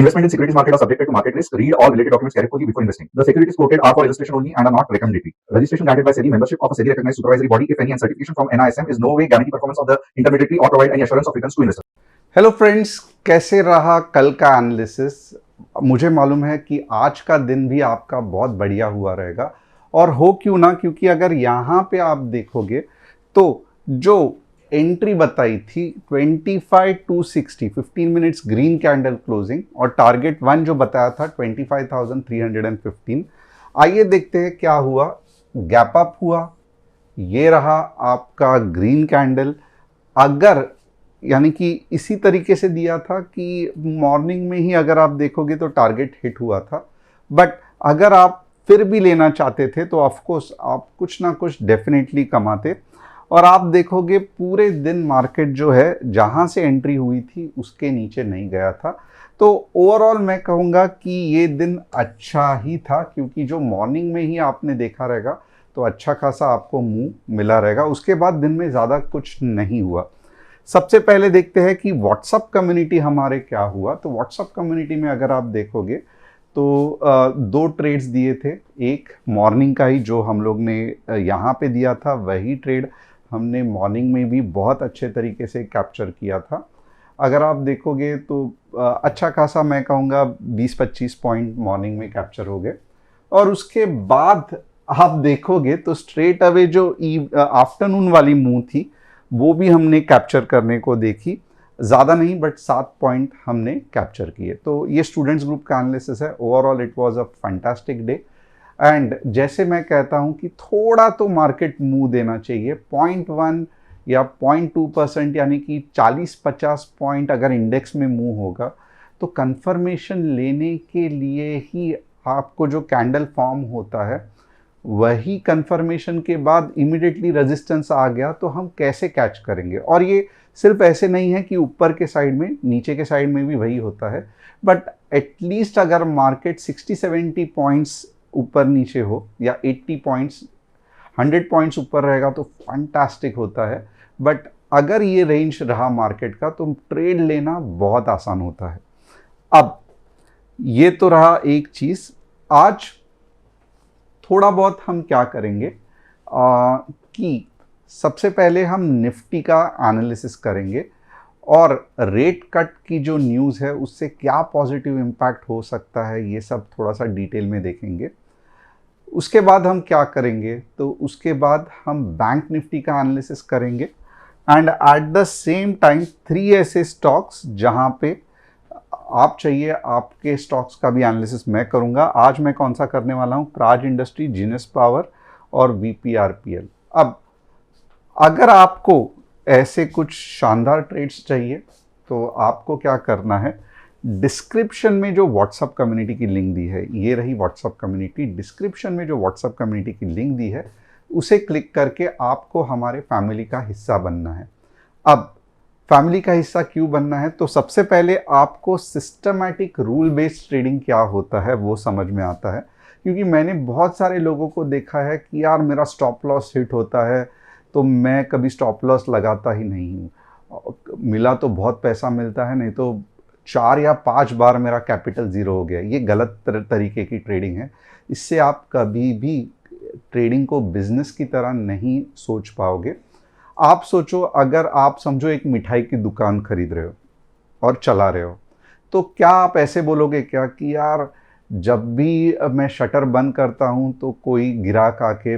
Investment in securities market are subjected to market risk. Read all related documents carefully before investing. The securities quoted are for illustration only and are not recommendatory. Registration granted by SEBI. Membership of a SEBI recognized supervisory body, if any, and certification from NISM is no way guarantee performance of the intermediary or provide any assurance of returns to investors. Hello friends, कैसे रहा कल का analysis. मुझे मालूम है कि आज का दिन भी आपका बहुत बढ़िया हुआ रहेगा, और हो क्यों ना, क्योंकि अगर यहाँ पे आप देखोगे तो जो एंट्री बताई थी 25 to 60 15 minutes green candle closing, और टारगेट वन जो बताया था 25,315। आइए देखते हैं क्या हुआ। गैप अप हुआ, ये रहा आपका ग्रीन कैंडल। अगर यानी कि इसी तरीके से दिया था कि मॉर्निंग में ही अगर आप देखोगे तो टारगेट हिट हुआ था, बट अगर आप फिर भी लेना चाहते थे तो ऑफ कोर्स आप कुछ ना कुछ डेफिनेटली कमाते। और आप देखोगे पूरे दिन मार्केट जो है जहां से एंट्री हुई थी उसके नीचे नहीं गया था। तो ओवरऑल मैं कहूँगा कि ये दिन अच्छा ही था, क्योंकि जो मॉर्निंग में ही आपने देखा रहेगा तो अच्छा खासा आपको मूव मिला रहेगा। उसके बाद दिन में ज़्यादा कुछ नहीं हुआ। सबसे पहले देखते हैं कि व्हाट्सअप कम्युनिटी हमारे क्या हुआ। तो व्हाट्सअप कम्युनिटी में अगर आप देखोगे तो दो ट्रेड्स दिए थे। एक मॉर्निंग का ही जो हम लोग ने यहाँ पे दिया था, वही ट्रेड हमने मॉर्निंग में भी बहुत अच्छे तरीके से कैप्चर किया था। अगर आप देखोगे तो अच्छा खासा मैं कहूँगा 20-25 पॉइंट मॉर्निंग में कैप्चर हो गए। और उसके बाद आप देखोगे तो स्ट्रेट अवे जो आफ्टरनून वाली मूव थी वो भी हमने कैप्चर करने को देखी। ज़्यादा नहीं बट 7 पॉइंट हमने कैप्चर किए। तो ये स्टूडेंट्स ग्रुप का एनालिसिस है। Overall it was a fantastic day. And जैसे मैं कहता हूँ कि थोड़ा तो मार्केट मूव देना चाहिए। 0.1 या 0.2% यानी कि 40-50 पॉइंट अगर इंडेक्स में मूव होगा तो कंफर्मेशन लेने के लिए ही आपको जो कैंडल फॉर्म होता है, वही कंफर्मेशन के बाद इमीडिएटली रेजिस्टेंस आ गया तो हम कैसे कैच करेंगे। और ये सिर्फ ऐसे नहीं है कि ऊपर के साइड में, नीचे के साइड में भी वही होता है, बट एटलीस्ट अगर मार्केट 60-70 पॉइंट्स ऊपर नीचे हो या 80 पॉइंट्स 100 पॉइंट्स ऊपर रहेगा तो फैंटास्टिक होता है। बट अगर ये रेंज रहा मार्केट का तो ट्रेड लेना बहुत आसान होता है। अब ये तो रहा एक चीज़। आज थोड़ा बहुत हम क्या करेंगे कि सबसे पहले हम निफ्टी का एनालिसिस करेंगे और रेट कट की जो न्यूज़ है उससे क्या पॉजिटिव इम्पैक्ट हो सकता है, ये सब थोड़ा सा डिटेल में देखेंगे। उसके बाद हम क्या करेंगे, तो उसके बाद हम बैंक निफ्टी का एनालिसिस करेंगे। And at the same time 3 ऐसे स्टॉक्स जहां पे आप चाहिए आपके स्टॉक्स का भी एनालिसिस मैं करूंगा। आज मैं कौन सा करने वाला हूं, प्राज इंडस्ट्री, जीनस पावर और वीपीआरपीएल। अब अगर आपको ऐसे कुछ शानदार ट्रेड्स चाहिए तो आपको क्या करना है, डिस्क्रिप्शन में जो व्हाट्सएप कम्युनिटी की लिंक दी है, ये रही व्हाट्सएप कम्युनिटी। डिस्क्रिप्शन में जो व्हाट्सएप कम्युनिटी की लिंक दी है उसे क्लिक करके आपको हमारे फैमिली का हिस्सा बनना है। अब फैमिली का हिस्सा क्यों बनना है, तो सबसे पहले आपको सिस्टमैटिक रूल बेस्ड ट्रेडिंग क्या होता है वो समझ में आता है। क्योंकि मैंने बहुत सारे लोगों को देखा है कि यार मेरा स्टॉप लॉस हिट होता है तो मैं कभी स्टॉप लॉस लगाता ही नहीं हूँ। मिला तो बहुत पैसा मिलता है, नहीं तो 4 या 5 बार मेरा कैपिटल ज़ीरो हो गया। ये गलत तरीके की ट्रेडिंग है। इससे आप कभी भी ट्रेडिंग को बिजनेस की तरह नहीं सोच पाओगे। आप सोचो, अगर आप समझो एक मिठाई की दुकान खरीद रहे हो और चला रहे हो, तो क्या आप ऐसे बोलोगे क्या कि यार जब भी मैं शटर बंद करता हूँ तो कोई ग्राहक आके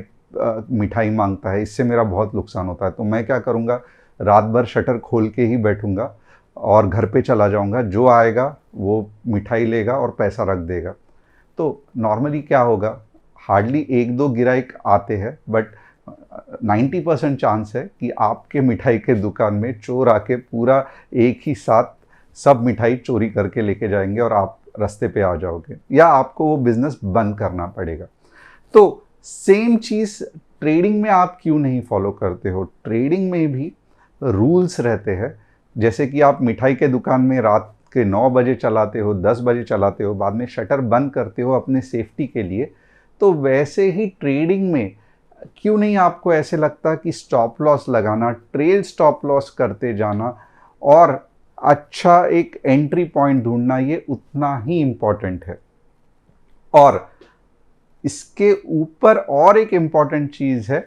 मिठाई मांगता है, इससे मेरा बहुत नुकसान होता है, तो मैं क्या करूँगा, रात भर शटर खोल के ही बैठूँगा और घर पे चला जाऊँगा, जो आएगा वो मिठाई लेगा और पैसा रख देगा। तो नॉर्मली क्या होगा, हार्डली 1-2 गिराइक आते हैं, बट 90% चांस है कि आपके मिठाई के दुकान में चोर आके पूरा एक ही साथ सब मिठाई चोरी करके लेके जाएंगे और आप रास्ते पे आ जाओगे, या आपको वो बिजनेस बंद करना पड़ेगा। तो सेम चीज़ ट्रेडिंग में आप क्यों नहीं फॉलो करते हो। ट्रेडिंग में भी रूल्स रहते हैं। जैसे कि आप मिठाई के दुकान में रात के 9 बजे चलाते हो, 10 बजे चलाते हो, बाद में शटर बंद करते हो अपने सेफ्टी के लिए, तो वैसे ही ट्रेडिंग में क्यों नहीं आपको ऐसे लगता कि स्टॉप लॉस लगाना, ट्रेल स्टॉप लॉस करते जाना और अच्छा एक एंट्री पॉइंट ढूंढना ये उतना ही इम्पॉर्टेंट है। और इसके ऊपर और एक इम्पॉर्टेंट चीज़ है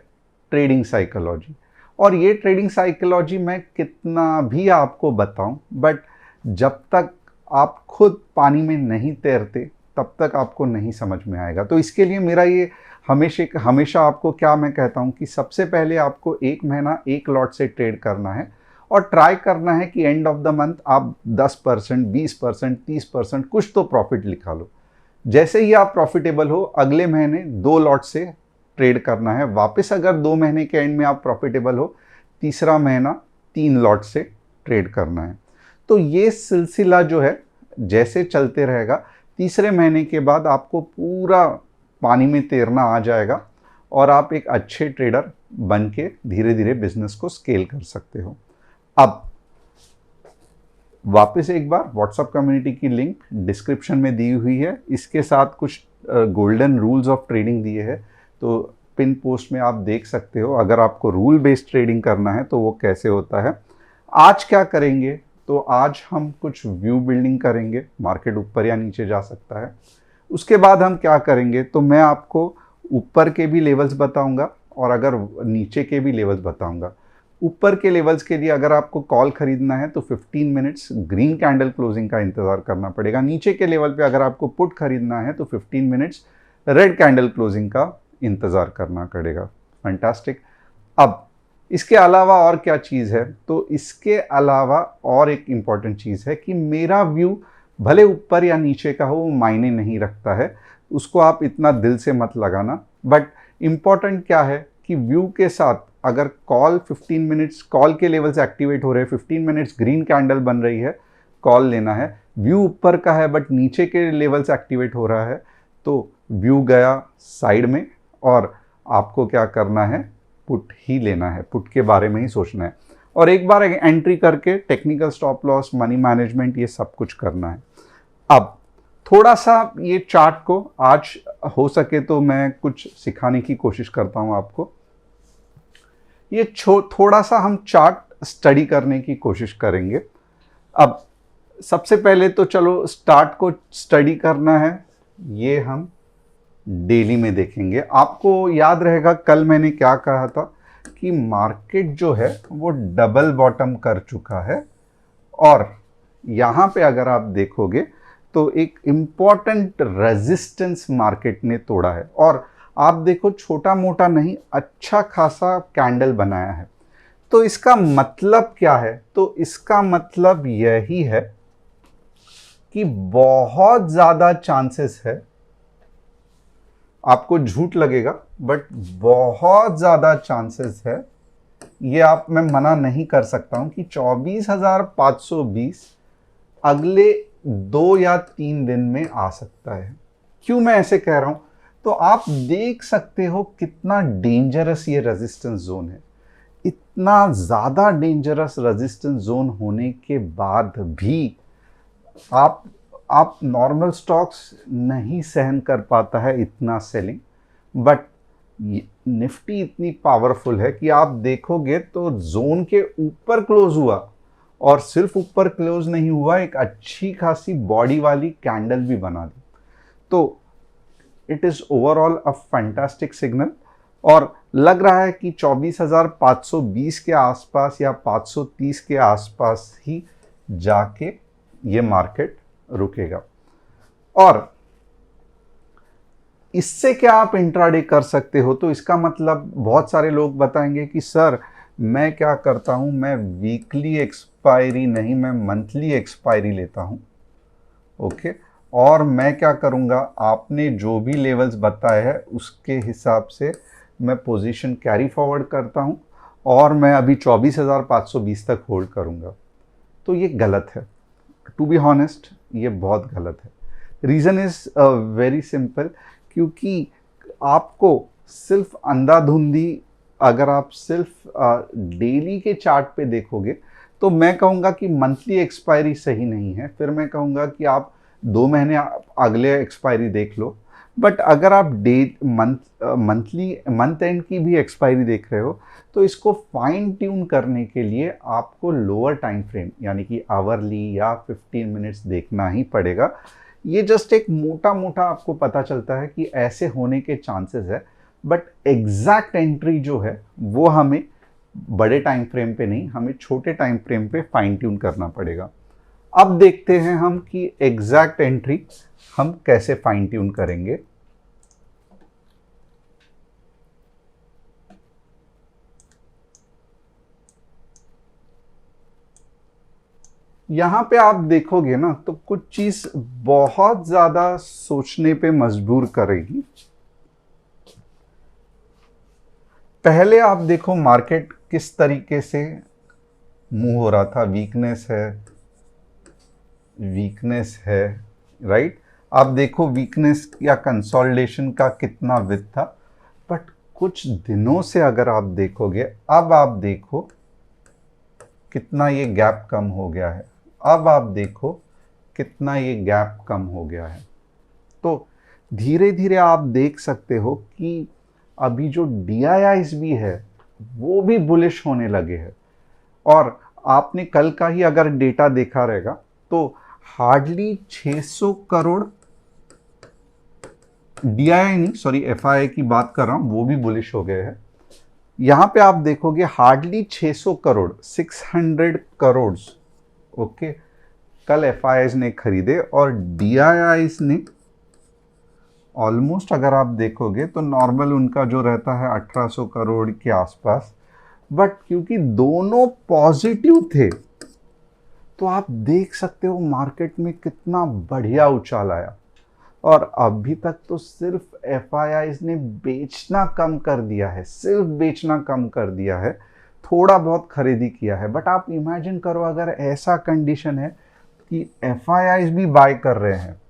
ट्रेडिंग साइकोलॉजी। और ये ट्रेडिंग साइकोलॉजी मैं कितना भी आपको बताऊं, बट जब तक आप खुद पानी में नहीं तैरते तब तक आपको नहीं समझ में आएगा। तो इसके लिए मेरा ये हमेशा आपको क्या मैं कहता हूं कि सबसे पहले आपको 1 महीना एक लॉट से ट्रेड करना है और ट्राई करना है कि एंड ऑफ द मंथ आप 10%, 20%, 30% कुछ तो प्रॉफिट लिखा लो। जैसे ही आप प्रॉफिटेबल हो अगले महीने 2 लॉट से ट्रेड करना है, वापस अगर 2 महीने के एंड में आप प्रॉफिटेबल हो तीसरा महीना 3 लॉट से ट्रेड करना है। तो ये सिलसिला जो है जैसे चलते रहेगा, तीसरे महीने के बाद आपको पूरा पानी में तैरना आ जाएगा और आप एक अच्छे ट्रेडर बन के धीरे धीरे बिजनेस को स्केल कर सकते हो। अब वापस एक बार व्हाट्सएप कम्युनिटी की लिंक डिस्क्रिप्शन में दी हुई है, इसके साथ कुछ गोल्डन रूल्स ऑफ ट्रेडिंग दिए हैं, तो पिन पोस्ट में आप देख सकते हो अगर आपको रूल बेस्ड ट्रेडिंग करना है तो वो कैसे होता है। आज क्या करेंगे, तो आज हम कुछ व्यू बिल्डिंग करेंगे, मार्केट ऊपर या नीचे जा सकता है। उसके बाद हम क्या करेंगे, तो मैं आपको ऊपर के भी लेवल्स बताऊंगा और अगर नीचे के भी लेवल्स बताऊंगा। ऊपर के लेवल्स के लिए अगर आपको कॉल खरीदना है तो 15 मिनट्स ग्रीन कैंडल क्लोजिंग का इंतजार करना पड़ेगा। नीचे के लेवल पे अगर आपको पुट खरीदना है तो 15 मिनट्स रेड कैंडल क्लोजिंग का इंतजार करना पड़ेगा। फैंटास्टिक। अब इसके अलावा और क्या चीज़ है, तो इसके अलावा और एक इम्पॉर्टेंट चीज़ है कि मेरा व्यू भले ऊपर या नीचे का हो वो मायने नहीं रखता है, उसको आप इतना दिल से मत लगाना। बट इम्पॉर्टेंट क्या है कि व्यू के साथ अगर कॉल 15 मिनट्स कॉल के लेवल्स एक्टिवेट हो रहे हैं, 15 मिनट्स ग्रीन कैंडल बन रही है, कॉल लेना है। व्यू ऊपर का है बट नीचे के लेवल्स एक्टिवेट हो रहा है तो व्यू गया साइड में और आपको क्या करना है, पुट ही लेना है, पुट के बारे में ही सोचना है और एक बार एंट्री करके technical stop loss, money management, ये सब कुछ करना है। अब थोड़ा सा ये चार्ट को आज हो सके तो मैं कुछ सिखाने की कोशिश करता हूं आपको। ये थोड़ा सा हम चार्ट स्टडी करने की कोशिश करेंगे। अब सबसे पहले तो चलो स्टार्ट को स्टडी करना है, ये हम डेली में देखेंगे। आपको याद रहेगा कल मैंने क्या कहा था कि मार्केट जो है वो डबल बॉटम कर चुका है और यहाँ पे अगर आप देखोगे तो एक इम्पॉर्टेंट रेजिस्टेंस मार्केट ने तोड़ा है और आप देखो छोटा मोटा नहीं, अच्छा खासा कैंडल बनाया है। तो इसका मतलब क्या है, तो इसका मतलब यही है कि बहुत ज़्यादा चांसेस है, आपको झूठ लगेगा बट बहुत ज़्यादा चांसेस है, ये आप मैं मना नहीं कर सकता हूं कि 24,520 अगले 2 या 3 दिन में आ सकता है। क्यों मैं ऐसे कह रहा हूं, तो आप देख सकते हो कितना डेंजरस ये रेजिस्टेंस जोन है। इतना ज़्यादा डेंजरस रेजिस्टेंस जोन होने के बाद भी आप नॉर्मल स्टॉक्स नहीं सहन कर पाता है इतना सेलिंग, बट निफ्टी इतनी पावरफुल है कि आप देखोगे तो जोन के ऊपर क्लोज हुआ और सिर्फ ऊपर क्लोज नहीं हुआ, एक अच्छी खासी बॉडी वाली कैंडल भी बना दी। तो it is overall a fantastic signal और लग रहा है कि 24,520 के आसपास या 530 के आसपास ही जाके ये मार्केट रुकेगा। और इससे क्या आप इंट्राडे कर सकते हो, तो इसका मतलब बहुत सारे लोग बताएंगे कि सर मैं क्या करता हूं, मैं वीकली एक्सपायरी नहीं, मैं मंथली एक्सपायरी लेता हूं। ओके, और मैं क्या करूंगा, आपने जो भी लेवल्स बताए हैं उसके हिसाब से मैं पोजीशन कैरी फॉरवर्ड करता हूं और मैं अभी 24,520 तक होल्ड करूंगा। तो ये गलत है, टू बी हॉनेस्ट ये बहुत गलत है। रीज़न इज़ वेरी सिंपल, क्योंकि आपको सिर्फ अंधाधुंधी अगर आप सिर्फ डेली के चार्ट पे देखोगे तो मैं कहूँगा कि मंथली एक्सपायरी सही नहीं है, फिर मैं कहूँगा कि आप 2 महीने अगले एक्सपायरी देख लो। बट अगर आप मंथ एंड की भी एक्सपायरी देख रहे हो तो इसको फाइन ट्यून करने के लिए आपको लोअर टाइम फ्रेम यानी कि आवरली या 15 मिनट्स देखना ही पड़ेगा। ये जस्ट एक मोटा मोटा आपको पता चलता है कि ऐसे होने के चांसेस है, बट एग्जैक्ट एंट्री जो है वो हमें बड़े टाइम फ्रेम पे नहीं, हमें छोटे टाइम फ्रेम पे फाइन ट्यून करना पड़ेगा। अब देखते हैं हम कि एग्जैक्ट एंट्री हम कैसे फाइन ट्यून करेंगे। यहां पे आप देखोगे ना तो कुछ चीज बहुत ज्यादा सोचने पे मजबूर करेगी। पहले आप देखो मार्केट किस तरीके से मूव हो रहा था, वीकनेस है, राइट। आप देखो वीकनेस या कंसोलिडेशन का कितना विथ था, बट कुछ दिनों से अगर आप देखोगे, अब आप देखो कितना ये गैप कम हो गया है, अब आप देखो कितना ये गैप कम हो गया है। तो धीरे धीरे आप देख सकते हो कि अभी जो DIIs भी है वो भी बुलिश होने लगे हैं। और आपने कल का ही अगर डेटा देखा रहेगा तो हार्डली 600 करोड़ DII नहीं, सॉरी FII की बात कर रहा हूं, वो भी बुलिश हो गए हैं। यहां पे आप देखोगे हार्डली 600 करोड़ 600 करोड़ ओके कल FIIs ने खरीदे और DIIs ने ऑलमोस्ट अगर आप देखोगे तो नॉर्मल उनका जो रहता है 1800 करोड़ के आसपास, बट क्योंकि दोनों पॉजिटिव थे तो आप देख सकते हो मार्केट में कितना बढ़िया उछाल आया। और अभी तक तो सिर्फ FIIs ने बेचना कम कर दिया है, सिर्फ बेचना कम कर दिया है, थोड़ा बहुत खरीदी किया है। बट आप इमेजिन करो अगर ऐसा कंडीशन है कि FIIs भी बाय कर रहे हैं,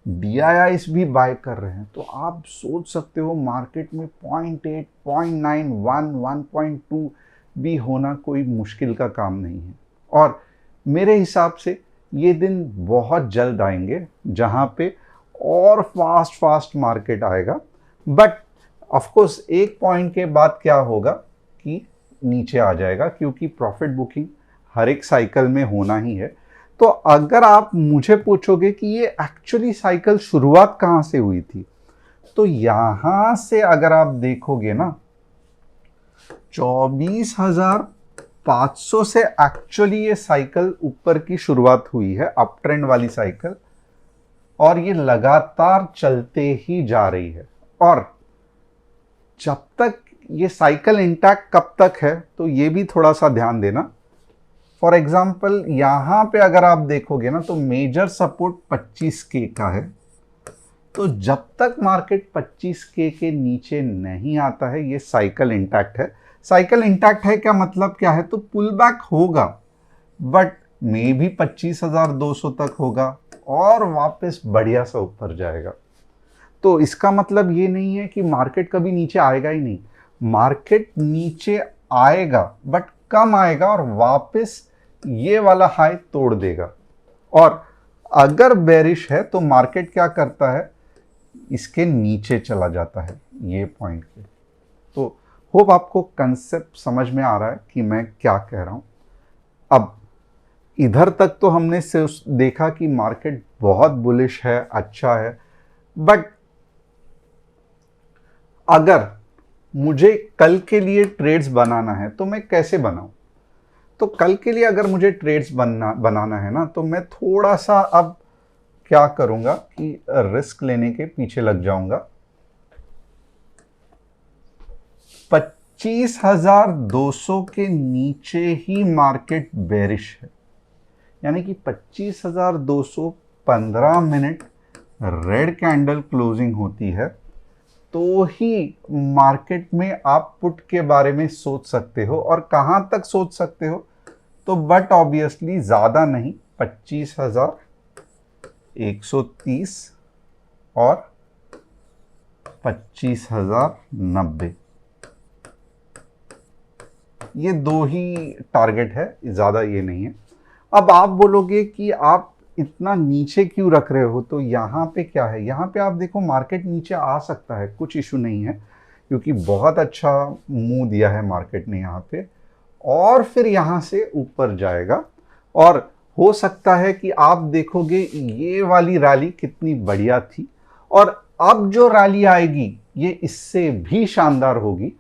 DIIs भी बाय कर रहे हैं, तो आप सोच सकते हो मार्केट में 0.8, 0.9, 1, 1.2 भी होना कोई मुश्किल का काम नहीं है। और मेरे हिसाब से ये दिन बहुत जल्द आएंगे जहां पे और फास्ट मार्केट आएगा। बट ऑफ कोर्स एक पॉइंट के बाद क्या होगा कि नीचे आ जाएगा, क्योंकि प्रॉफिट बुकिंग हर एक साइकिल में होना ही है। तो अगर आप मुझे पूछोगे कि ये एक्चुअली साइकिल शुरुआत कहां से हुई थी, तो यहां से अगर आप देखोगे ना 24,500 से एक्चुअली ये साइकिल ऊपर की शुरुआत हुई है, अप ट्रेंड वाली साइकिल, और ये लगातार चलते ही जा रही है। और जब तक ये साइकिल इंटैक्ट कब तक है, तो ये भी थोड़ा सा ध्यान देना। फॉर एग्जाम्पल यहां पे अगर आप देखोगे ना तो मेजर सपोर्ट 25K का है। तो जब तक मार्केट 25K के नीचे नहीं आता है ये साइकिल इंटैक्ट है। साइकिल इंटैक्ट है क्या मतलब क्या है, तो पुल बैक होगा, बट मे भी 25,200 तक होगा और वापस बढ़िया सा ऊपर जाएगा। तो इसका मतलब ये नहीं है कि मार्केट कभी नीचे आएगा ही नहीं, मार्केट नीचे आएगा बट कम आएगा और वापस ये वाला हाई तोड़ देगा। और अगर बेरिश है तो मार्केट क्या करता है, इसके नीचे चला जाता है ये पॉइंट पे। तो होप आपको कंसेप्ट समझ में आ रहा है कि मैं क्या कह रहा हूं। अब इधर तक तो हमने सिर्फ देखा कि मार्केट बहुत बुलिश है, अच्छा है, बट अगर मुझे कल के लिए ट्रेड्स बनाना है तो मैं कैसे बनाऊं। तो कल के लिए अगर मुझे ट्रेड्स बनाना है ना, तो मैं थोड़ा सा अब क्या करूंगा कि रिस्क लेने के पीछे लग जाऊंगा। 25,200 के नीचे ही मार्केट बेरिश है, यानी कि 25,200 15 मिनट रेड कैंडल क्लोजिंग होती है तो ही मार्केट में आप पुट के बारे में सोच सकते हो। और कहां तक सोच सकते हो, तो बट ऑब्वियसली ज्यादा नहीं, 25,130 और 25,090, ये दो ही टारगेट है, ज्यादा ये नहीं है। अब आप बोलोगे कि आप इतना नीचे क्यों रख रहे हो? तो यहाँ पे क्या है, यहाँ पे आप देखो मार्केट नीचे आ सकता है, कुछ इशू नहीं है, क्योंकि बहुत अच्छा मूव दिया है मार्केट ने यहाँ पे, और फिर यहाँ से ऊपर जाएगा। और हो सकता है कि आप देखोगे ये वाली रैली कितनी बढ़िया थी, और अब जो रैली आएगी ये इससे भी शानदार होगी,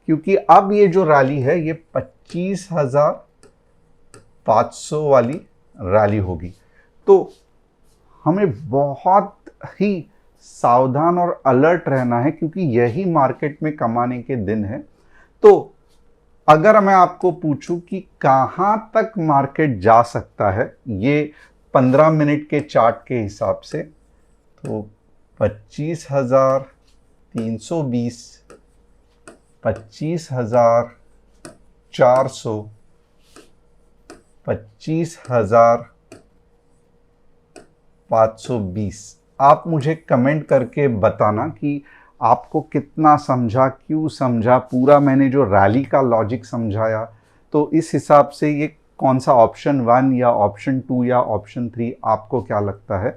क्योंकि अब ये जो रैली है ये 25,500 वाली रैली होगी। तो हमें बहुत ही सावधान और अलर्ट रहना है, क्योंकि यही मार्केट में कमाने के दिन है। तो अगर मैं आपको पूछूं कि कहां तक मार्केट जा सकता है ये 15 मिनट के चार्ट के हिसाब से, तो 25,320, 25,400, 25,520। आप मुझे कमेंट करके बताना कि आपको कितना समझा, क्यों समझा, पूरा मैंने जो रैली का लॉजिक समझाया, तो इस हिसाब से ये कौन सा ऑप्शन 1 या ऑप्शन 2 या ऑप्शन 3 आपको क्या लगता है,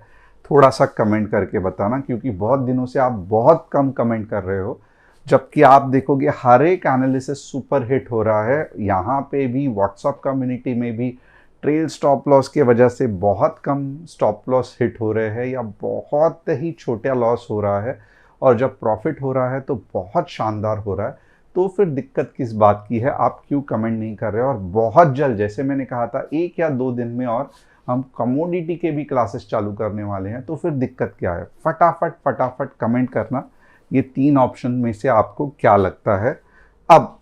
थोड़ा सा कमेंट करके बताना, क्योंकि बहुत दिनों से आप बहुत कम कमेंट कर रहे हो, जबकि आप देखोगे हर एक एनालिसिस सुपर हिट हो रहा है। यहाँ पे भी व्हाट्सएप कम्युनिटी में भी ट्रेल स्टॉप लॉस के वजह से बहुत कम स्टॉप लॉस हिट हो रहे हैं, या बहुत ही छोटा लॉस हो रहा है, और जब प्रॉफिट हो रहा है तो बहुत शानदार हो रहा है। तो फिर दिक्कत किस बात की है, आप क्यों कमेंट नहीं कर रहे हो? और बहुत जल्द, जैसे मैंने कहा था, 1 या 2 दिन में और हम कमोडिटी के भी क्लासेस चालू करने वाले हैं। तो फिर दिक्कत क्या है? फटाफट फटाफट कमेंट करना, ये 3 ऑप्शन में से आपको क्या लगता है। अब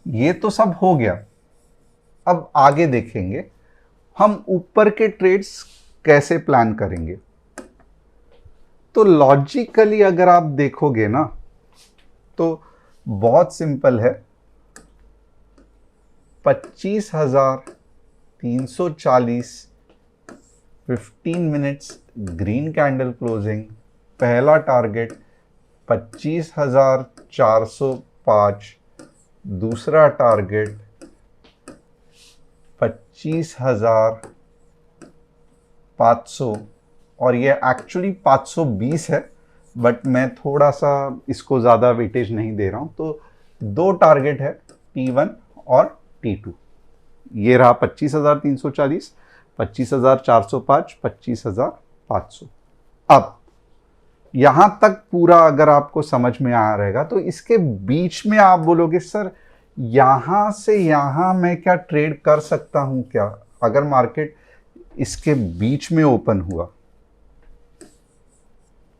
ये तो सब हो गया, अब आगे देखेंगे हम ऊपर के ट्रेड्स कैसे प्लान करेंगे। तो लॉजिकली अगर आप देखोगे ना, तो बहुत सिंपल है। 25,340 15 मिनट्स ग्रीन कैंडल क्लोजिंग, पहला टारगेट 25,405, दूसरा टारगेट 25,500, और ये एक्चुअली 520 है, बट मैं थोड़ा सा इसको ज़्यादा वेटेज नहीं दे रहा हूँ। तो 2 टारगेट है, T1 और T2। ये रहा 25,340, 25,405, 25,500। अब यहाँ तक पूरा अगर आपको समझ में आ रहेगा, तो इसके बीच में आप बोलोगे सर यहाँ से यहाँ मैं क्या ट्रेड कर सकता हूँ क्या, अगर मार्केट इसके बीच में ओपन हुआ?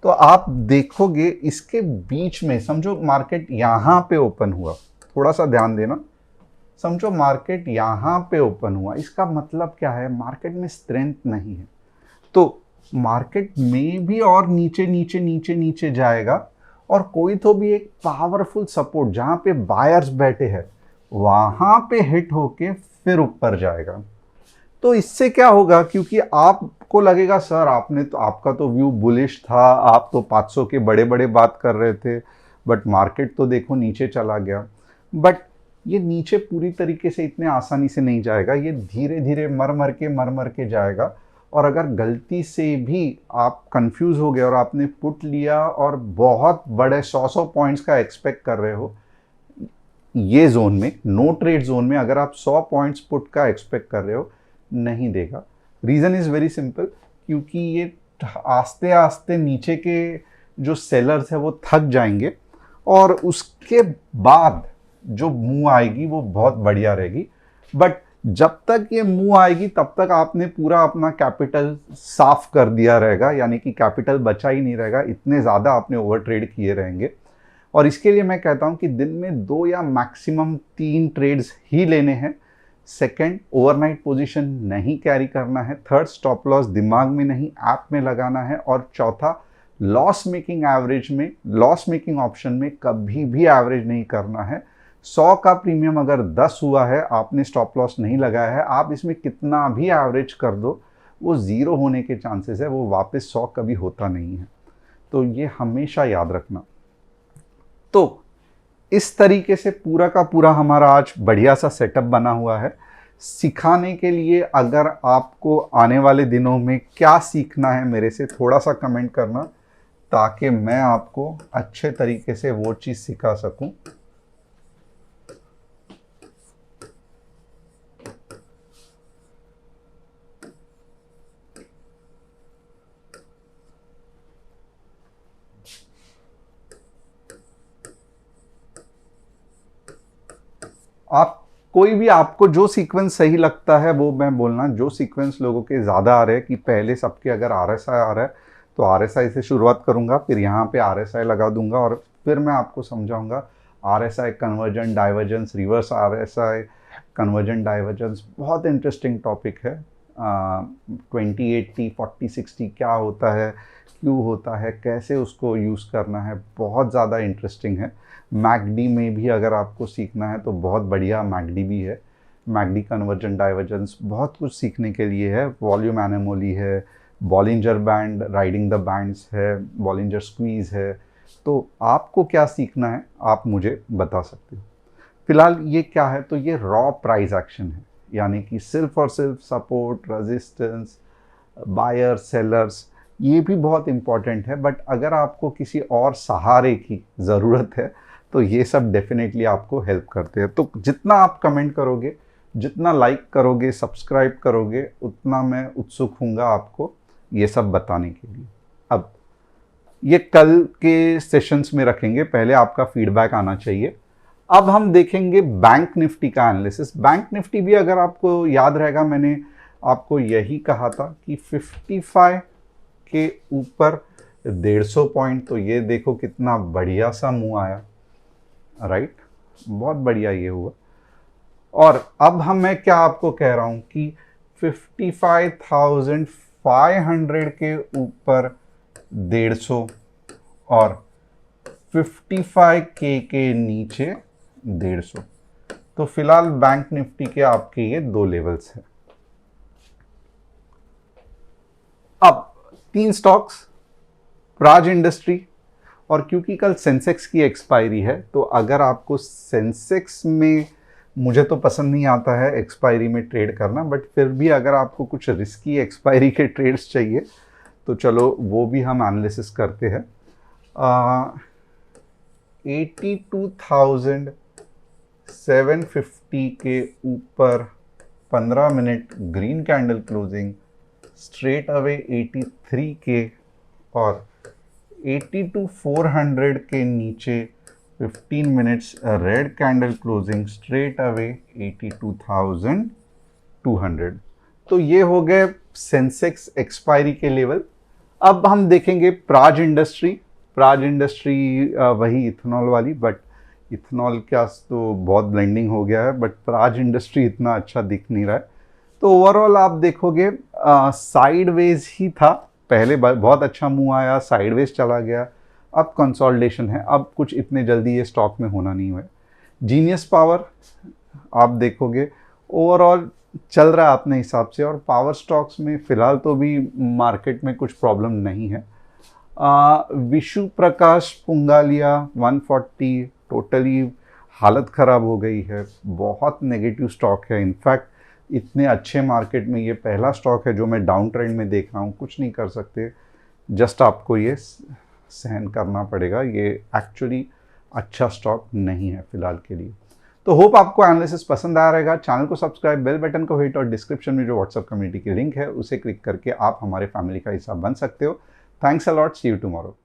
तो आप देखोगे इसके बीच में, समझो मार्केट यहाँ पे ओपन हुआ, थोड़ा सा ध्यान देना, समझो मार्केट यहाँ पे ओपन हुआ, इसका मतलब क्या है? मार्केट में स्ट्रेंथ नहीं है, तो मार्केट में भी और नीचे नीचे नीचे नीचे जाएगा, और कोई तो भी एक पावरफुल सपोर्ट जहाँ पे बायर्स बैठे हैं वहाँ पे हिट होके फिर ऊपर जाएगा। तो इससे क्या होगा, क्योंकि आपको लगेगा सर आपने तो, आपका तो व्यू बुलिश था, आप तो 500 के बड़े बड़े बात कर रहे थे, बट मार्केट तो देखो नीचे चला गया। बट ये नीचे पूरी तरीके से इतने आसानी से नहीं जाएगा, ये धीरे धीरे मर मर के जाएगा। और अगर गलती से भी आप कंफ्यूज हो गए और आपने पुट लिया और बहुत बड़े 100 पॉइंट्स का एक्सपेक्ट कर रहे हो, ये जोन में, नो ट्रेड जोन में अगर आप 100 पॉइंट्स पुट का एक्सपेक्ट कर रहे हो, नहीं देगा। रीज़न इज़ वेरी सिंपल, क्योंकि ये आस्ते आस्ते नीचे के जो सेलर्स है वो थक जाएंगे, और उसके बाद जो मूव आएगी वो बहुत बढ़िया रहेगी। बट जब तक ये मूव आएगी तब तक आपने पूरा अपना कैपिटल साफ कर दिया रहेगा, यानी कि कैपिटल बचा ही नहीं रहेगा, इतने ज़्यादा आपने ओवर ट्रेड किए रहेंगे। और इसके लिए मैं कहता हूँ कि दिन में 2 या मैक्सिमम 3 ट्रेड्स ही लेने हैं। सेकंड, ओवरनाइट पोजीशन नहीं कैरी करना है। थर्ड, स्टॉप लॉस दिमाग में नहीं ऐप में लगाना है। और चौथा, लॉस मेकिंग एवरेज में, लॉस मेकिंग ऑप्शन में कभी भी एवरेज नहीं करना है। 100 का प्रीमियम अगर 10 हुआ है, आपने स्टॉप लॉस नहीं लगाया है, आप इसमें कितना भी एवरेज कर दो, वो ज़ीरो होने के चांसेस है, वो वापस 100 कभी होता नहीं है। तो ये हमेशा याद रखना। तो इस तरीके से पूरा का पूरा हमारा आज बढ़िया सा सेटअप बना हुआ है। सिखाने के लिए अगर आपको आने वाले दिनों में क्या सीखना है मेरे से, थोड़ा सा कमेंट करना ताकि मैं आपको अच्छे तरीके से वो चीज़ सिखा सकूं। आप कोई भी आपको जो सीक्वेंस सही लगता है वो मैं बोलना। जो सीक्वेंस लोगों के ज़्यादा आ रहे हैं कि पहले सबके अगर RSI आ रहा है तो RSI से शुरुआत करूंगा, फिर यहाँ पे RSI लगा दूंगा और फिर मैं आपको समझाऊंगा RSI conversion divergence, reverse RSI conversion divergence. बहुत इंटरेस्टिंग टॉपिक है। 20/80 40/60 क्या होता है, क्यों होता है, कैसे उसको यूज़ करना है, बहुत ज़्यादा इंटरेस्टिंग है। मैकडी में भी अगर आपको सीखना है तो बहुत बढ़िया मैकडी भी है। मैकडी कन्वर्जन डाइवर्जेंस बहुत कुछ सीखने के लिए है। वॉल्यूम एनोमली है, Bollinger band, riding the bands है, बॉलिंजर स्क्वीज है। तो आपको क्या सीखना है आप मुझे बता सकते हो। फिलहाल ये क्या है, तो ये रॉ प्राइस एक्शन है, यानी कि सिर्फ और सिर्फ सपोर्ट, रेजिस्टेंस, बायर, सेलर्स, ये भी बहुत इंपॉर्टेंट है। बट अगर आपको किसी और सहारे की ज़रूरत है तो ये सब डेफिनेटली आपको हेल्प करते हैं। तो जितना आप कमेंट करोगे, जितना लाइक करोगे, सब्सक्राइब करोगे, उतना मैं उत्सुक हूँगा आपको ये सब बताने के लिए। अब ये कल के सेशंस में रखेंगे, पहले आपका फीडबैक आना चाहिए। अब हम देखेंगे बैंक निफ्टी का एनालिसिस। बैंक निफ्टी भी अगर आपको याद रहेगा, मैंने आपको यही कहा था कि 55 के ऊपर 150 पॉइंट, तो ये देखो कितना बढ़िया सा मूव आया, राइट, बहुत बढ़िया ये हुआ। और अब मैं क्या आपको कह रहा हूं कि 55,500 के ऊपर 150 और 55K के नीचे 150। तो फिलहाल बैंक निफ्टी के आपके ये दो लेवल्स हैं। अब 3 स्टॉक्स, प्राज इंडस्ट्री, और क्योंकि कल सेंसेक्स की एक्सपायरी है तो अगर आपको सेंसेक्स में, मुझे तो पसंद नहीं आता है एक्सपायरी में ट्रेड करना, बट फिर भी अगर आपको कुछ रिस्की एक्सपायरी के ट्रेड्स चाहिए तो चलो वो भी हम एनालिसिस करते हैं। 82,750 के ऊपर 15 minute green candle closing, straight away 83 के, और 82,400 के नीचे 15 minutes red candle closing, straight away 82,200। तो ये हो गए सेंसेक्स एक्सपायरी के लेवल। अब हम देखेंगे प्राज इंडस्ट्री। प्राज इंडस्ट्री वही इथेनॉल वाली, बट इथेनॉल क्या तो बहुत ब्लेंडिंग हो गया है, बट प्राज इंडस्ट्री इतना अच्छा दिख नहीं रहा है। तो ओवरऑल आप देखोगे साइडवेज ही था, पहले बहुत अच्छा मूव आया, साइडवेज चला गया, अब कंसोलिडेशन है। अब कुछ इतने जल्दी ये स्टॉक में होना नहीं हुआ है। जीनियस पावर आप देखोगे ओवरऑल चल रहा है अपने हिसाब से, और पावर स्टॉक्स में फिलहाल तो भी मार्केट में कुछ प्रॉब्लम नहीं है। विशु प्रकाश पुंगालिया 140, टोटली हालत ख़राब हो गई है, बहुत नेगेटिव स्टॉक है। इनफैक्ट इतने अच्छे मार्केट में ये पहला स्टॉक है जो मैं डाउन ट्रेंड में देख रहा हूँ। कुछ नहीं कर सकते, जस्ट आपको ये सहन करना पड़ेगा। ये एक्चुअली अच्छा स्टॉक नहीं है फिलहाल के लिए। तो होप आपको एनालिसिस पसंद आया रहेगा। चैनल को सब्सक्राइब, बेल बटन को हिट, और डिस्क्रिप्शन में जो व्हाट्सएप कम्युनिटी की लिंक है उसे क्लिक करके आप हमारे फैमिली का हिस्सा बन सकते हो। Thanks a lot, see you tomorrow.